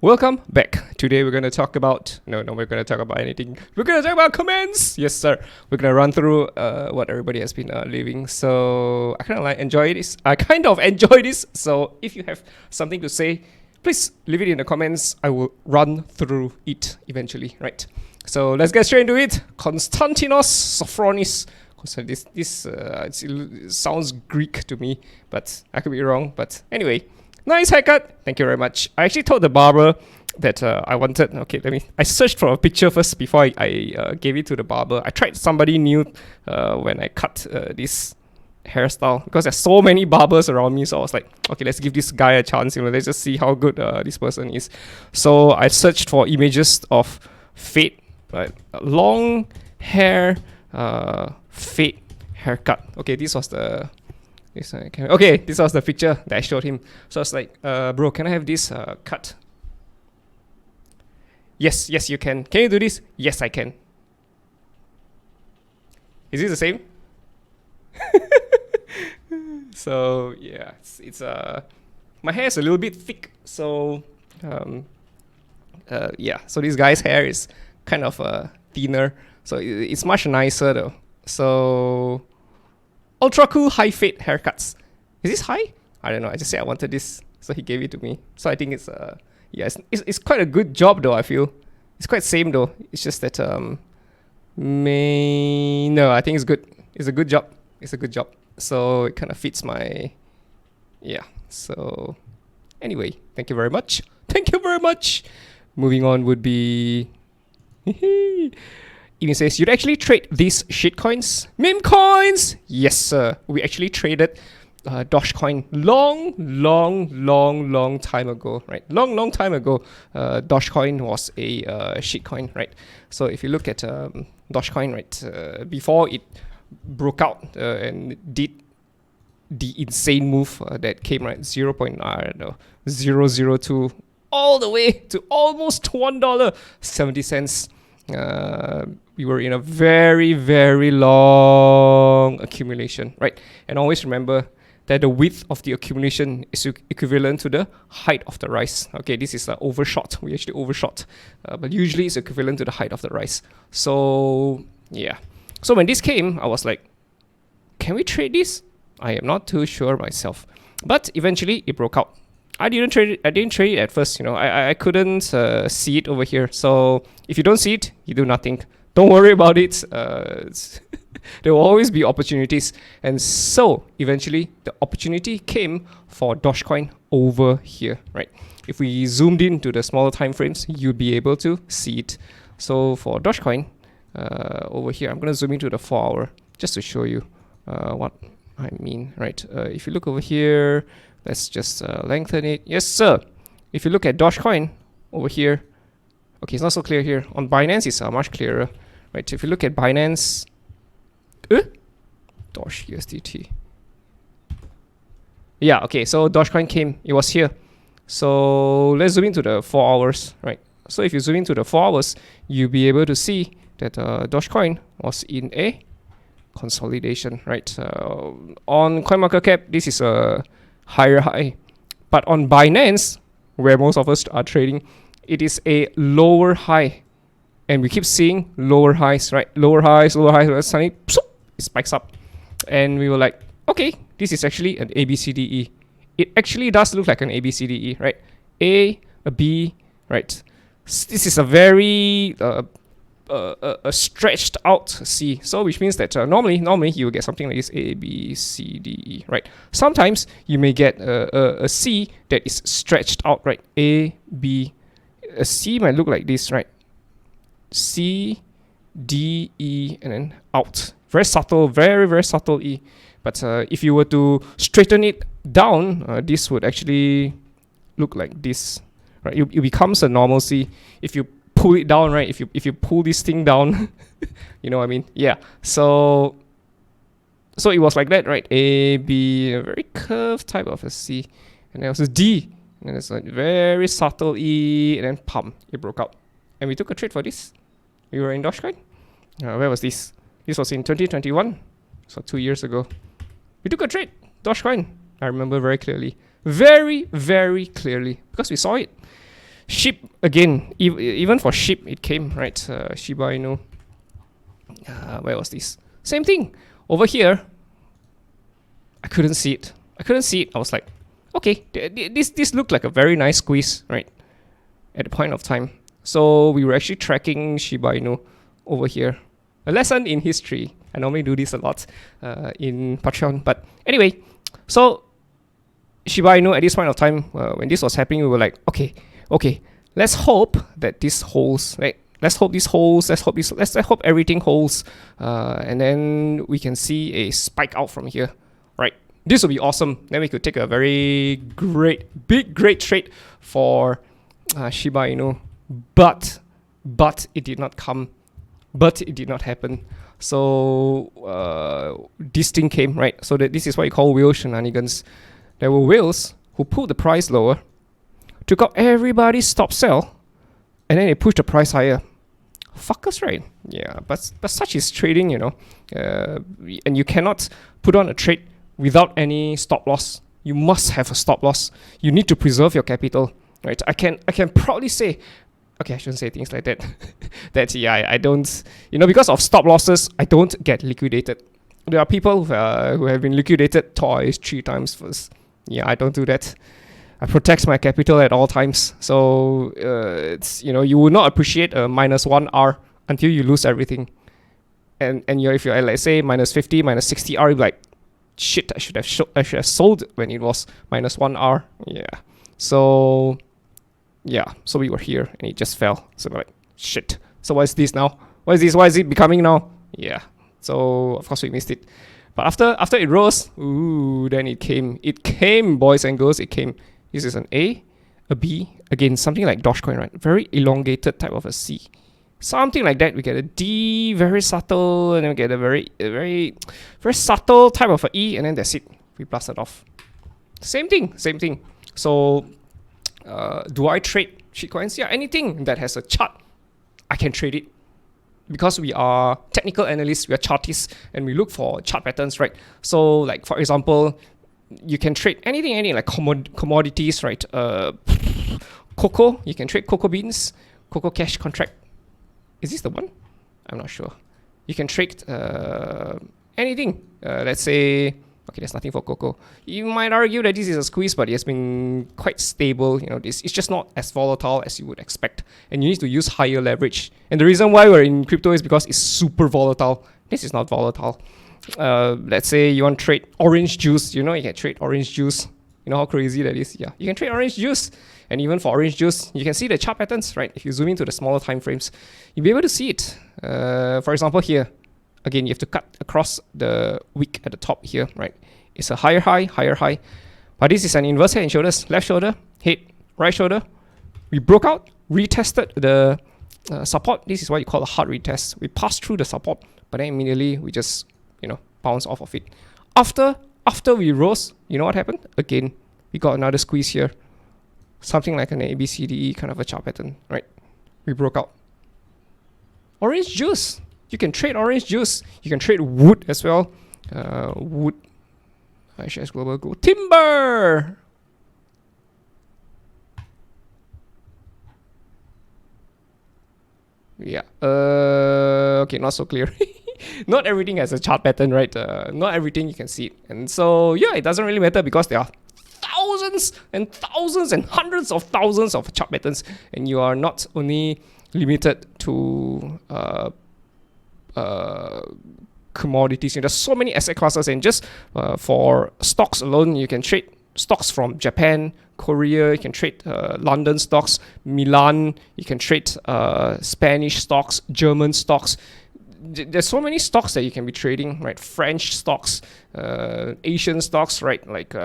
Welcome back. Today we're going to talk about... No, we're going to talk about anything. We're going to talk about comments. Yes, sir. We're going to run through what everybody has been leaving. So I kind of enjoy this. So if you have something to say, please leave it in the comments. I will run through it eventually, right? So let's get straight into it. Konstantinos Sophronis. It sounds Greek to me, but I could be wrong. But anyway... Nice haircut. Thank you very much. I actually told the barber that I wanted... Okay, I searched for a picture first before I gave it to the barber. I tried somebody new when I cut this hairstyle because there's so many barbers around me. So I was like, okay, let's give this guy a chance. Let's just see how good this person is. So I searched for images of fade, right? Long hair, fade haircut. Okay, this was the... this was the picture that I showed him. So I was like, bro, can I have this cut? Yes, you can. Can you do this? Yes, I can. Is this the same? So yeah, it's my hair is a little bit thick, so yeah. So this guy's hair is kind of thinner, so it's much nicer though. So ultra cool high fade haircuts. Is this high? I don't know. I just said I wanted this, so he gave it to me. So I think it's yeah, it's quite a good job though. I feel it's quite same though. It's just that no, I think it's good. It's a good job. It's a good job. So it kind of fits my So anyway, thank you very much. Thank you very much. Moving on would be. Even says, you'd actually trade these shitcoins? Meme coins! Yes, sir. We actually traded Dogecoin long time ago, right? Long time ago, Dogecoin was a shitcoin, right? So if you look at Dogecoin, right, before it broke out and did the insane move that came, right, 0.002 all the way to almost $1.70. We were in a very long accumulation, right? And always remember that the width of the accumulation is equivalent to the height of the rise. Okay, this is overshot. We actually overshot, but usually it's equivalent to the height of the rise. So yeah. So when this came, I was like, can we trade this? I am not too sure myself, but eventually it broke out. I didn't trade it at first, I couldn't see it over here. So if you don't see it, you do nothing. Don't worry about it. There will always be opportunities. And so eventually the opportunity came for Dogecoin over here, right? If we zoomed into the smaller time frames, you'll be able to see it. So for Dogecoin over here, I'm going to zoom into the 4 hour just to show you what I mean, right? If you look over here, let's just lengthen it. Yes, sir. If you look at Dogecoin over here, okay, it's not so clear here. On Binance, it's much clearer, right? If you look at Binance, Doge USDT. Yeah, okay, so Dogecoin came, it was here. So let's zoom into the 4 hours, right? So if you zoom into the 4 hours, you'll be able to see that Dogecoin was in a consolidation, right? On CoinMarketCap, this is a higher high, but on Binance, where most of us are trading, it is a lower high, and we keep seeing lower highs, right? Lower highs, suddenly it spikes up, and we were like, okay, this is actually an ABCDE. It actually does look like an ABCDE, right? A B, right? This is a very a stretched out C, so which means that normally you will get something like this: A B C D E, right? Sometimes you may get a C that is stretched out, right? A B, a C might look like this, right? C D E and then out. Very subtle, very subtle E. But if you were to straighten it down, this would actually look like this, right? It becomes a normal C if you pull it down, right? If you pull this thing down, you know what I mean? Yeah. So it was like that, right? A, B, a very curved type of a C, and there was a D, and then there's a very subtle E, and then pump, it broke out, and we took a trade for this. We were in Dogecoin. Where was this? This was in 2021, so 2 years ago. We took a trade, Dogecoin. I remember very clearly, very clearly, because we saw it. Sheep again, even for sheep it came, right? Shiba Inu. Where was this? Same thing. Over here, I couldn't see it. I was like, okay, this looked like a very nice squeeze, right? At the point of time. So we were actually tracking Shiba Inu over here. A lesson in history. I normally do this a lot in Patreon. But anyway, so Shiba Inu at this point of time, when this was happening, we were like, okay, let's hope that this holds, right? Let's hope this holds. Let's hope everything holds, and then we can see a spike out from here, right? This will be awesome. Then we could take a very great trade for Shiba Inu, but it did not come, but it did not happen. So this thing came, right? So this is what you call whale shenanigans. There were whales who pulled the price lower, took out everybody's stop sell, and then they pushed the price higher. Fuckers, right? Yeah, but such is trading, you know. And you cannot put on a trade without any stop loss. You must have a stop loss. You need to preserve your capital, right? I can proudly say, okay, I shouldn't say things like that. That yeah, I don't, you know, because of stop losses, I don't get liquidated. There are people who have been liquidated twice, 3 times first. Yeah, I don't do that. I protect my capital at all times. So it's, you know, you will not appreciate a -1 R until you lose everything. And if you're at, let's say, -50, -60 R, you'll be like, shit, I should have sold when it was -1 R. Yeah. So so we were here and it just fell. So we're like, shit. So what is this now? What is this? Why is it becoming now? Yeah. So of course we missed it. But after it rose, ooh, then it came. It came, boys and girls, it came. This is an A, a B, again, something like Dogecoin, right? Very elongated type of a C. Something like that. We get a D, very subtle, and then we get a very subtle type of a E, and then that's it. We blasted off. Same thing. So, do I trade shitcoins? Yeah, anything that has a chart, I can trade it. Because we are technical analysts, we are chartists, and we look for chart patterns, right? So, like, for example, you can trade anything like commodities, right? Cocoa, you can trade cocoa beans, cocoa cash contract. Is this the one? I'm not sure. You can trade anything. Let's say, okay, there's nothing for cocoa. You might argue that this is a squeeze, but it has been quite stable. You know, it's just not as volatile as you would expect, and you need to use higher leverage. And the reason why we're in crypto is because it's super volatile. This is not volatile. Let's say you want to trade orange juice. You know, you can trade orange juice. You know how crazy that is? Yeah, you can trade orange juice. And even for orange juice, you can see the chart patterns, right? If you zoom into the smaller time frames, you'll be able to see it. For example, here, again, you have to cut across the wick at the top here, right? It's a higher high. But this is an inverse head and shoulders. Left shoulder, head, right shoulder. We broke out, retested the support. This is what you call a hard retest. We passed through the support, but then immediately we just, you know, bounce off of it. After we rose, you know what happened? Again, we got another squeeze here. Something like an ABCDE kind of a chart pattern, right? We broke out. Orange juice. You can trade orange juice. You can trade wood as well. Wood. iShares Global Go. Timber. Yeah. Okay, not so clear. Not everything has a chart pattern, right? Not everything you can see it. And so, yeah, it doesn't really matter because there are thousands and hundreds of thousands of chart patterns, and you are not only limited to commodities. You know, there's so many asset classes, and just for stocks alone, you can trade stocks from Japan, Korea. You can trade London stocks, Milan. You can trade Spanish stocks, German stocks. There's so many stocks that you can be trading, right? French stocks, Asian stocks, right? Like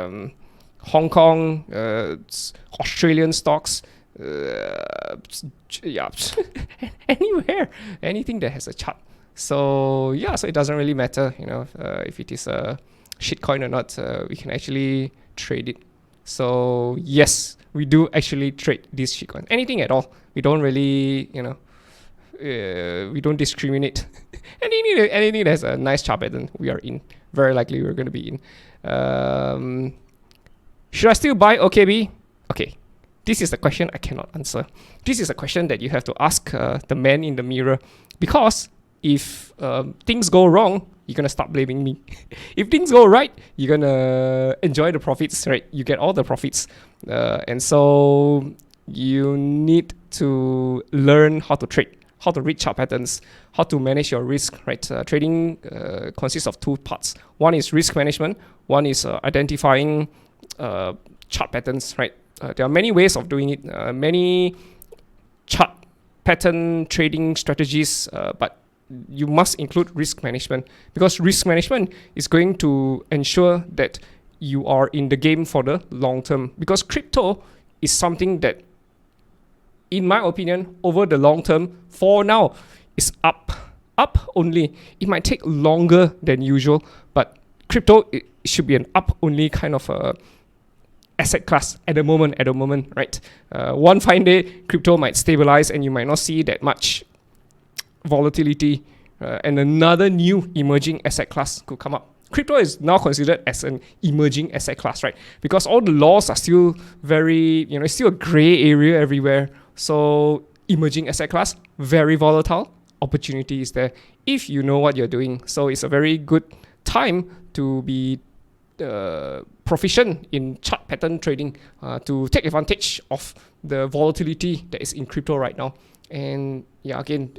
Hong Kong, Australian stocks, yeah, anywhere, anything that has a chart. So yeah, so it doesn't really matter, you know, if it is a shitcoin or not. We can actually trade it. So yes, we do actually trade this shitcoin. Anything at all. We don't really, you know, we don't discriminate. anything that has a nice chart pattern, we are in. Very likely we're going to be in. Should I still buy OKB? Okay, This is the question I cannot answer. This is a question that you have to ask the man in the mirror, because if things go wrong, you're gonna start blaming me. If things go right, you're gonna enjoy the profits, right? You get all the profits, and so you need to learn how to trade, how to read chart patterns, how to manage your risk, right? Trading consists of two parts. One is risk management. One is identifying chart patterns, right? There are many ways of doing it, many chart pattern trading strategies, but you must include risk management, because risk management is going to ensure that you are in the game for the long term, because crypto is something that, in my opinion, over the long term, for now, is up only. It might take longer than usual, but crypto, it should be an up only kind of asset class at the moment, right? One fine day, crypto might stabilize and you might not see that much volatility, and another new emerging asset class could come up. Crypto is now considered as an emerging asset class, right? Because all the laws are still very, it's still a gray area everywhere. So emerging asset class, very volatile. Opportunity is there if you know what you're doing. So it's a very good time to be proficient in chart pattern trading, to take advantage of the volatility that is in crypto right now. And yeah, again,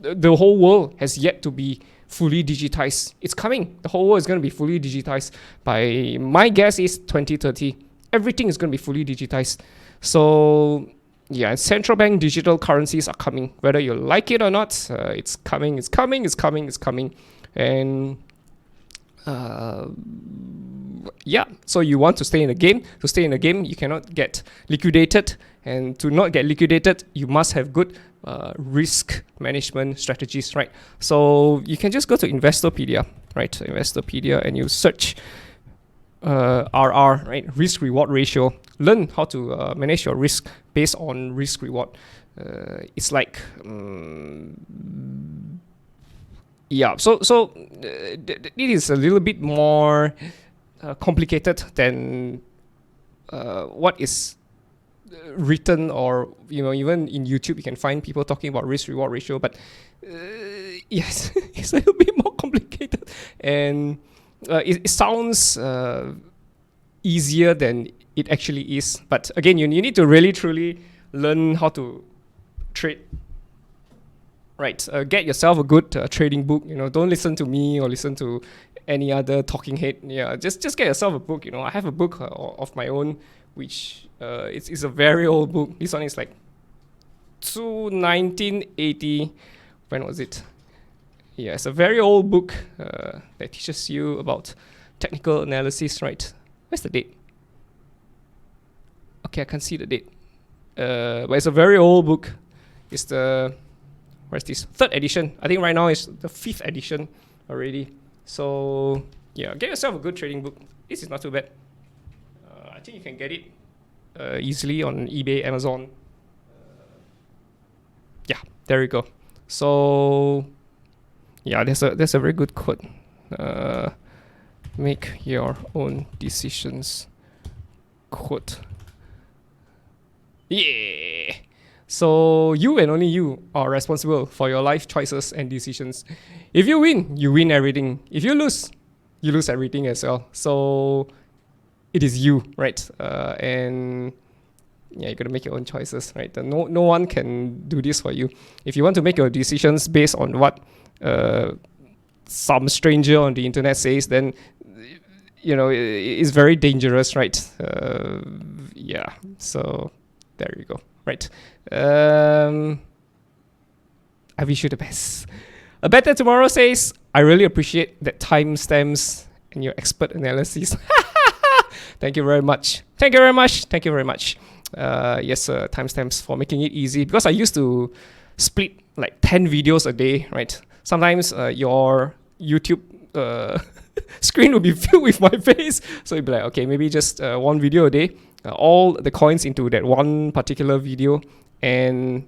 the whole world has yet to be fully digitized. It's coming. The whole world is going to be fully digitized by, my guess is 2030. Everything is going to be fully digitized. So yeah, central bank digital currencies are coming, whether you like it or not. It's coming. And yeah, so you want to stay in the game. To stay in the game, you cannot get liquidated, and to not get liquidated, you must have good risk management strategies, right? So you can just go to Investopedia, right? Investopedia, and you search RR, right? Risk reward ratio. Learn how to manage your risk based on risk reward. It's like yeah. So it is a little bit more complicated than what is written, or even in YouTube you can find people talking about risk reward ratio, but yes, it's a little bit more complicated, and it sounds easier than it actually is. But again, you need to really truly learn how to trade, right? Get yourself a good trading book. Don't listen to me or listen to any other talking head. Yeah, just get yourself a book. I have a book of my own, which it's a very old book. This one is like 1980. When was it? Yeah, it's a very old book that teaches you about technical analysis, right? Where's the date? Okay, I can't see the date. But it's a very old book. It's where's this? 3rd edition. I think right now it's the 5th edition already. So yeah, get yourself a good trading book. This is not too bad. I think you can get it easily on eBay, Amazon. Yeah, there you go. So yeah, there's a very good quote. Make your own decisions. Quote. Yeah. So you and only you are responsible for your life choices and decisions. If you win, you win everything. If you lose everything as well. So it is you, right? And yeah, you gotta make your own choices, right? No one can do this for you. If you want to make your decisions based on what some stranger on the internet says, then it's very dangerous, right? Yeah. So there you go. Right. I wish you the best. A Better Tomorrow says, I really appreciate that timestamps and your expert analysis. Thank you very much. Yes, timestamps for making it easy, because I used to split like 10 videos a day, right? Sometimes your YouTube screen will be filled with my face. So you'd be like, okay, maybe just one video a day, all the coins into that one particular video, and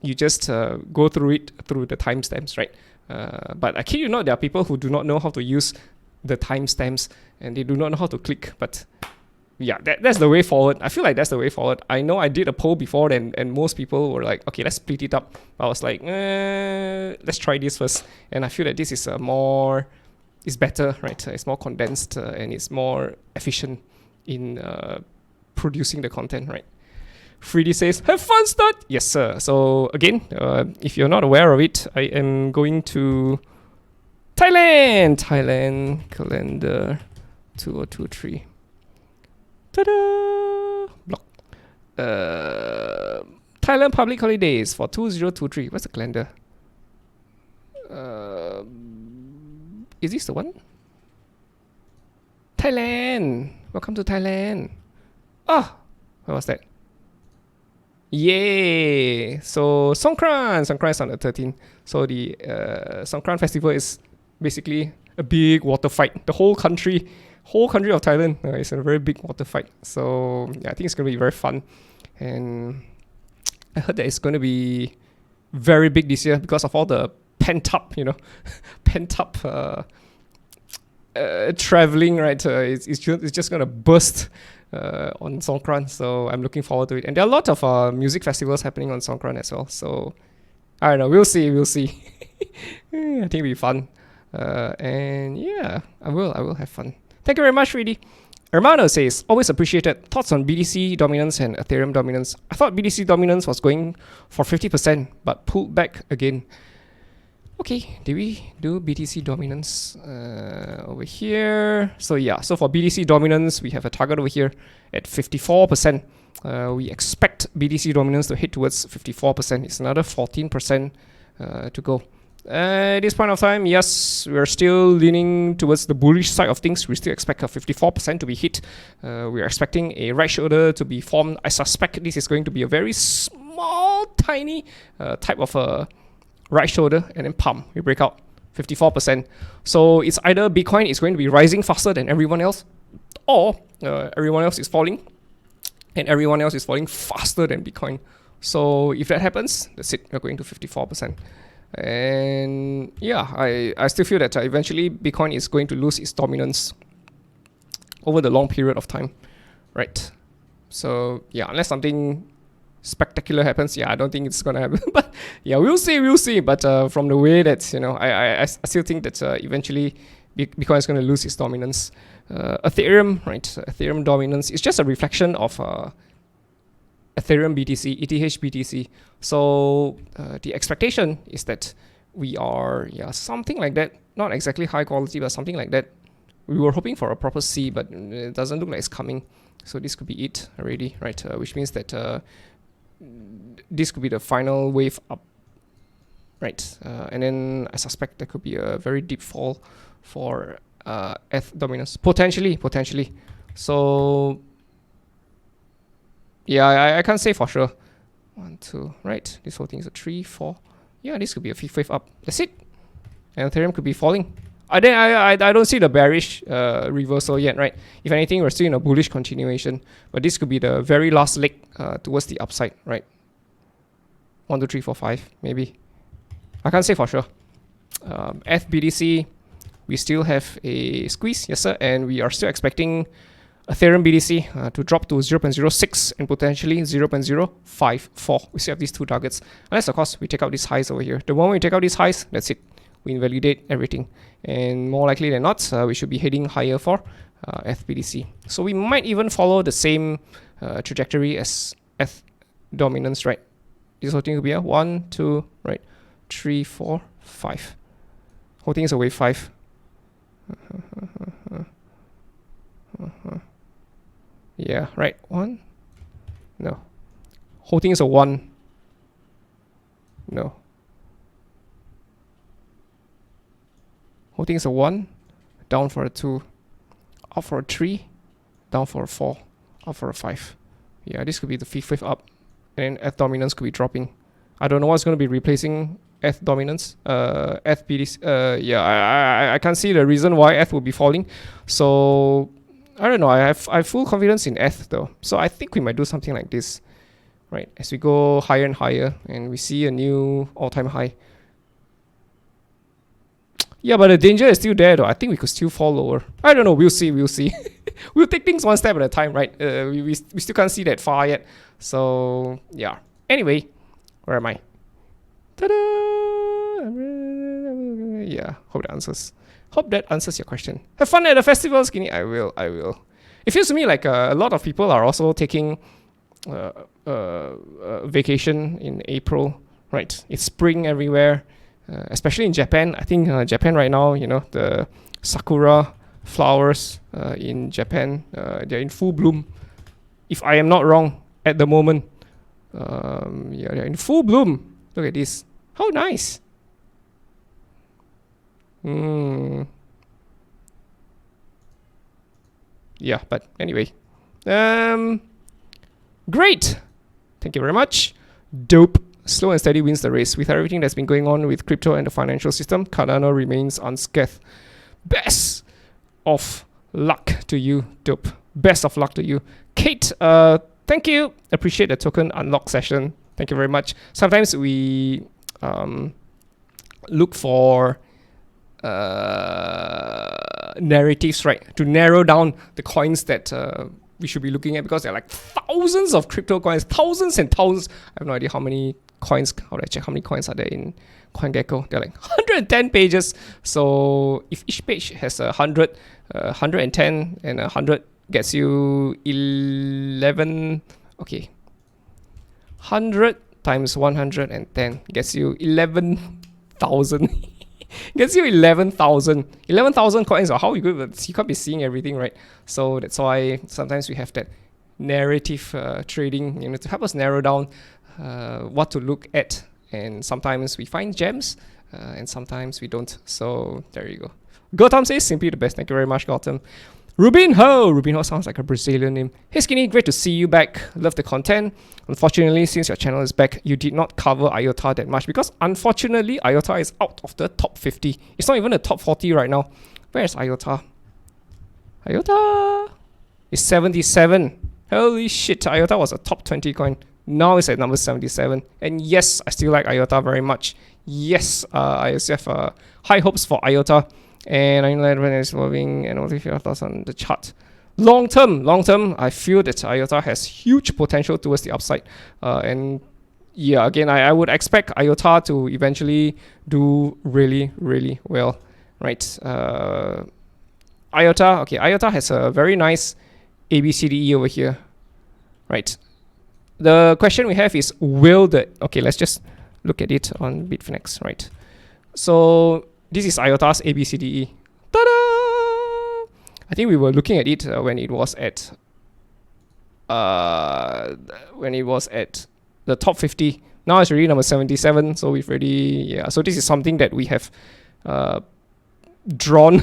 you just go through it through the timestamps, right? But I kid you not, there are people who do not know how to use the timestamps, and they do not know how to click. But yeah, that's the way forward. I feel like that's the way forward. I know I did a poll before, and most people were like, okay, let's split it up. I was like, let's try this first. And I feel that this is it's better, right? It's more condensed and it's more efficient in producing the content, right? 3D says, have fun start. Yes, sir. So again, if you're not aware of it, I am going to Thailand calendar 2023. Ta-da! Block. Thailand public holidays for 2023. What's the calendar? Is this the one? Thailand. Welcome to Thailand. Oh, what was that? Yay! So Songkran is on the 13th. So the Songkran festival is basically a big water fight. The whole country of Thailand is a very big water fight. So yeah, I think it's gonna be very fun. And I heard that it's gonna be very big this year because of all the pent up traveling, right? It's just gonna burst on Songkran. So I'm looking forward to it. And there are a lot of music festivals happening on Songkran as well. So I don't know. We'll see. I think it'll be fun. And yeah, I will have fun. Thank you very much, Reedy. Hermano says, always appreciated. Thoughts on BTC dominance and Ethereum dominance? I thought BTC dominance was going for 50%, but pulled back again. Okay, did we do BTC dominance over here? So yeah, so for BTC dominance, we have a target over here at 54%. We expect BTC dominance to hit towards 54%. It's another 14% to go. At this point of time, yes, we're still leaning towards the bullish side of things. We still expect a 54% to be hit. We're expecting a right shoulder to be formed. I suspect this is going to be a very small, tiny type of a right shoulder, and then pump, we break out 54%. So it's either Bitcoin is going to be rising faster than everyone else, or everyone else is falling, and everyone else is falling faster than Bitcoin. So if that happens, that's it. We're going to 54%. And yeah, I still feel that eventually Bitcoin is going to lose its dominance over the long period of time, right? So yeah, unless something spectacular happens, yeah, I don't think it's gonna happen. But yeah, we'll see. But from the way that I still think that eventually Bitcoin is gonna lose its dominance. Ethereum, right? Ethereum dominance is just a reflection of Ethereum BTC, ETH BTC. So the expectation is that we are something like that, not exactly high quality, but something like that. We were hoping for a proper C, but it doesn't look like it's coming. So this could be it already, right? Which means that this could be the final wave up, right? And then I suspect there could be a very deep fall for ETH dominance, potentially. So yeah, I can't say for sure. 1, 2, right? This whole thing is a 3, 4. Yeah, this could be a fifth wave up. That's it. And Ethereum could be falling. I don't see the bearish reversal yet, right? If anything, we're still in a bullish continuation. But this could be the very last leg towards the upside, right? 1, 2, 3, 4, 5, maybe. I can't say for sure. FBDC, we still have a squeeze, yes sir, and we are still expecting Ethereum BTC to drop to 0.06 and potentially 0.054. We still have these two targets. Unless, of course, we take out these highs over here. The moment we take out these highs, that's it. We invalidate everything. And more likely than not, we should be heading higher for FBDC. So we might even follow the same trajectory as ETH dominance, right? This whole thing will be a 1, 2, right? 3, 4, 5. Whole thing is a wave 5. Yeah, right. 1. No. Whole thing is a 1. No. Whole thing is a 1. Down for a 2. Up for a 3. Down for a 4. Up for a 5. Yeah, this could be the fifth wave up. And ETH dominance could be dropping. I don't know what's going to be replacing ETH dominance. ETH BTC. Yeah, I can't see the reason why ETH will be falling. So I don't know. I have full confidence in ETH though. So I think we might do something like this, right? As we go higher and higher, and we see a new all-time high. Yeah, but the danger is still there though. I think we could still fall lower. I don't know. We'll see. We'll see. We'll take things one step at a time, right? We still can't see that far yet. So yeah. Anyway, where am I? Ta-da! Yeah. Hope that answers your question. Have fun at the festival, Skinny. I will. It feels to me like a lot of people are also taking vacation in April. Right. It's spring everywhere. Especially in Japan. I think Japan right now, the sakura flowers in Japan, they're in full bloom. If I am not wrong, at the moment, they're in full bloom. Look at this. How nice. Yeah, but anyway. Great. Thank you very much. Dope. Slow and steady wins the race. With everything that's been going on with crypto and the financial system, Cardano remains unscathed. Best of luck to you, Dope. Best of luck to you. Kate, thank you. Appreciate the token unlock session. Thank you very much. Sometimes we look for narratives, right? To narrow down the coins that we should be looking at, because there are like thousands of crypto coins, thousands and thousands. I have no idea how many coins. How do I check how many coins are there in CoinGecko? They're like 110 pages. So if each page has 100, 110 and 100 gets you 11. Okay, 100 times 110 gets you 11,000. Gets you 11,000. 11,000 coins. Or how you good? You can't be seeing everything, right? So that's why sometimes we have that narrative trading, to help us narrow down what to look at. And sometimes we find gems, and sometimes we don't. So there you go. Gotham says simply the best. Thank you very much, Gotham. Rubinho sounds like a Brazilian name. Hey Skinny, great to see you back. Love the content. Unfortunately, since your channel is back, you did not cover IOTA that much, because unfortunately IOTA is out of the top 50. It's not even the top 40 right now. Where is IOTA? IOTA is 77. Holy shit, IOTA was a top 20 coin. Now it's at number 77. And yes, I still like IOTA very much. Yes, I also have high hopes for IOTA. And I know when it's moving, and what if your thoughts on the chart? Long term, I feel that IOTA has huge potential towards the upside. And yeah, again, I would expect IOTA to eventually do really, really well, right? IOTA has a very nice ABCDE over here, right? The question we have is, okay, let's just look at it on Bitfinex, right? So this is IOTA's ABCDE. Ta-da! I think we were looking at it when it was at the top 50. Now it's already number 77. So we've already So this is something that we have drawn,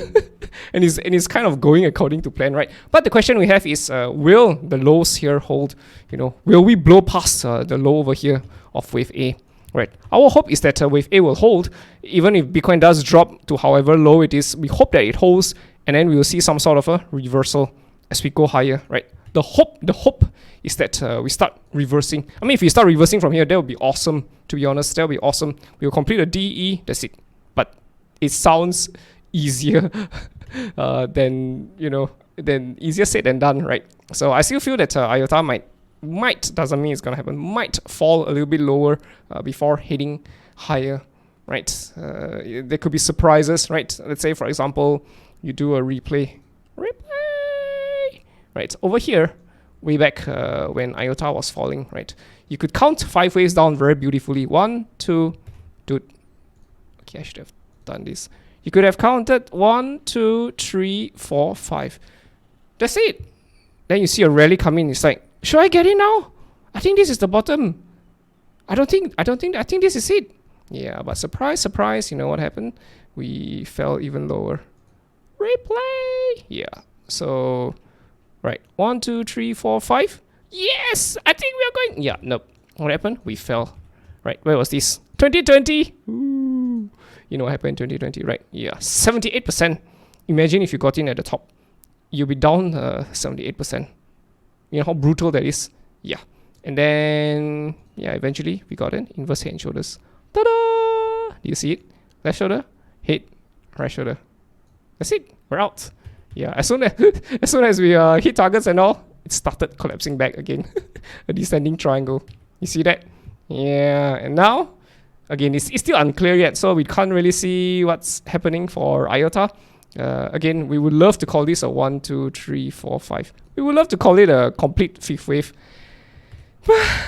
and it's kind of going according to plan, right? But the question we have is, will the lows here hold? Will we blow past the low over here of wave A? Right. Our hope is that wave A will hold, even if Bitcoin does drop to however low it is. We hope that it holds, and then we will see some sort of a reversal as we go higher. Right. The hope is that we start reversing. I mean, if we start reversing from here, that would be awesome. To be honest, that would be awesome. We will complete a DE. That's it. But it sounds easier than easier said than done, right? So I still feel that IOTA might doesn't mean it's gonna happen, might fall a little bit lower before heading higher, right? There could be surprises, right? Let's say, for example, you do a replay, right? Over here, way back when IOTA was falling, right? You could count 5 waves down very beautifully. 1, 2, dude. Okay, I should have done this. You could have counted 1, 2, 3, 4, 5. That's it. Then you see a rally coming. It's like, should I get in now? I think this is the bottom. I think this is it. Yeah, but surprise, you know what happened? We fell even lower. Replay. Yeah. So, right. 1, 2, 3, 4, 5. Yes, I think we are going. Yeah, nope. What happened? We fell. Right. Where was this? 2020. Ooh. You know what happened in 2020, right? Yeah, 78%. Imagine if you got in at the top. You'll be down 78%. You know how brutal that is? Yeah. And then, yeah, eventually we got in. Inverse head and shoulders. Ta-da! Do you see it? Left shoulder, head, right shoulder. That's it. We're out. Yeah, as soon as we hit targets and all, it started collapsing back again. A descending triangle. You see that? Yeah, and now, again, it's still unclear yet, so we can't really see what's happening for IOTA. Again, we would love to call this a 1, 2, 3, 4, 5. We would love to call it a complete fifth wave.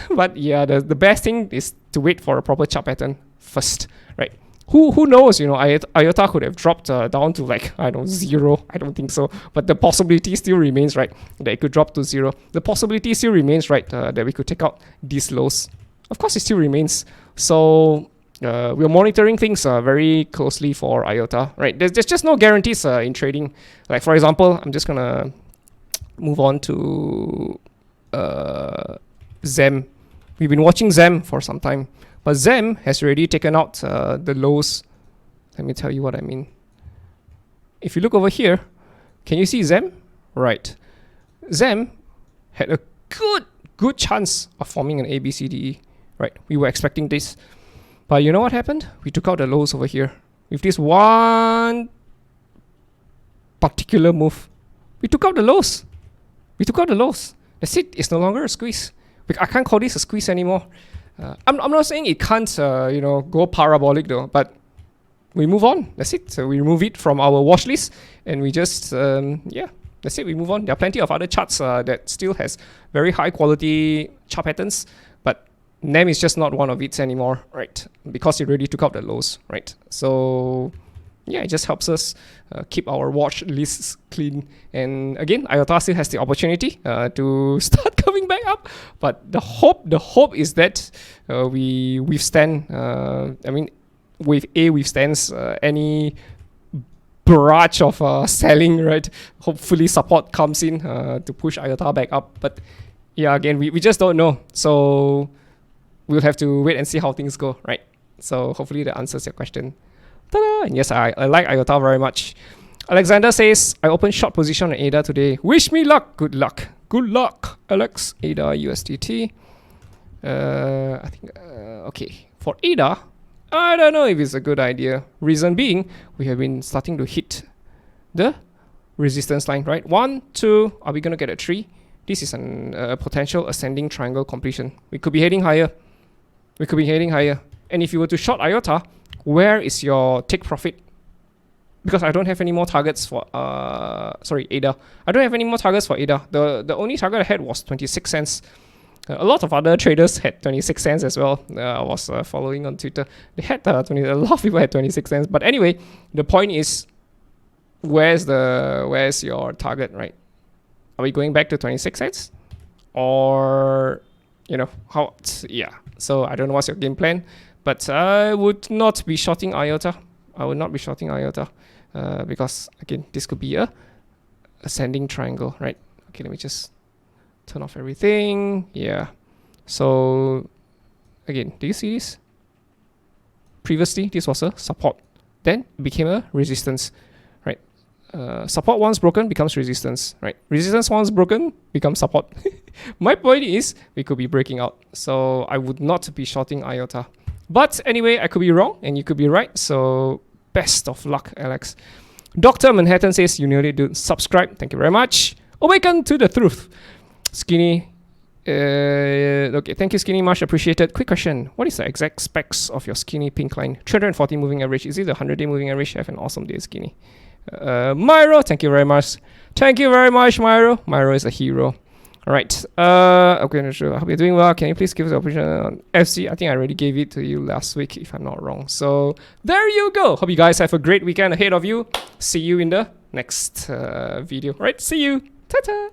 But yeah, the best thing is to wait for a proper chart pattern first, right? Who knows, you know, IOTA could have dropped down to like, I don't know, 0. I don't think so. But the possibility still remains, right, that it could drop to 0. The possibility still remains, right, that we could take out these lows. Of course, it still remains. So we're monitoring things very closely for IOTA, right? There's just no guarantees in trading. Like, for example, I'm just going to move on to ZEM. We've been watching ZEM for some time. But ZEM has already taken out the lows. Let me tell you what I mean. If you look over here, can you see ZEM? Right. ZEM had a good chance of forming an ABCDE. Right. We were expecting this. But you know what happened? We took out the lows over here. With this one particular move, we took out the lows. We took out the lows. That's it. It's no longer a squeeze. I can't call this a squeeze anymore. I'm not saying it can't, you know, go parabolic though, but we move on. That's it. So we remove it from our watch list, and we just, yeah, that's it. We move on. There are plenty of other charts that still has very high quality chart patterns, but NEM is just not one of it anymore, right? Because it already took out the lows, right? So yeah, it just helps us keep our watch lists clean. And again, IOTA still has the opportunity to start coming back up. But the hope is that we withstand. I mean, wave A withstands any barrage of selling, right? Hopefully, support comes in to push IOTA back up. But yeah, again, we just don't know. So we'll have to wait and see how things go, right? So hopefully that answers your question. Ta-da! And yes, I like IOTA very much. Alexander says, I opened short position on ADA today. Wish me luck. Good luck. Good luck, Alex. ADA USDT. I think, okay. For ADA, I don't know if it's a good idea. Reason being, we have been starting to hit the resistance line, right? 1, 2, are we going to get a 3? This is a potential ascending triangle completion. We could be heading higher. We could be heading higher. And if you were to short IOTA, where is your take profit? Because I don't have any more targets for sorry, ADA. I don't have any more targets for ADA. The only target I had was 26 cents. A lot of other traders had 26 cents as well. I was following on Twitter. They had a lot of people had 26 cents. But anyway, the point is, where's your target, right? Are we going back to 26 cents? Or, you know, how? Yeah. So I don't know what's your game plan. But I would not be shorting IOTA. I would not be shorting IOTA because, again, this could be a ascending triangle, right? Okay, let me just turn off everything. Yeah. So, again, do you see this? Previously, this was a support. Then it became a resistance, right? Support once broken becomes resistance, right? Resistance once broken becomes support. My point is, we could be breaking out. So I would not be shorting IOTA. But anyway, I could be wrong and you could be right. So best of luck, Alex. Dr. Manhattan says, you nearly do. Subscribe. Thank you very much. Awaken to the truth. Skinny. Okay, thank you, Skinny. Much appreciated. Quick question. What is the exact specs of your Skinny pink line? 340 moving average. Is it the 100-day moving average? Have an awesome day, Skinny. Myro, thank you very much. Thank you very much, Myro. Myro is a hero. All right. Okay, I hope you're doing well. Can you please give us the option on FC? I think I already gave it to you last week, if I'm not wrong. So there you go. Hope you guys have a great weekend ahead of you. See you in the next video. All right. See you. Ta-ta.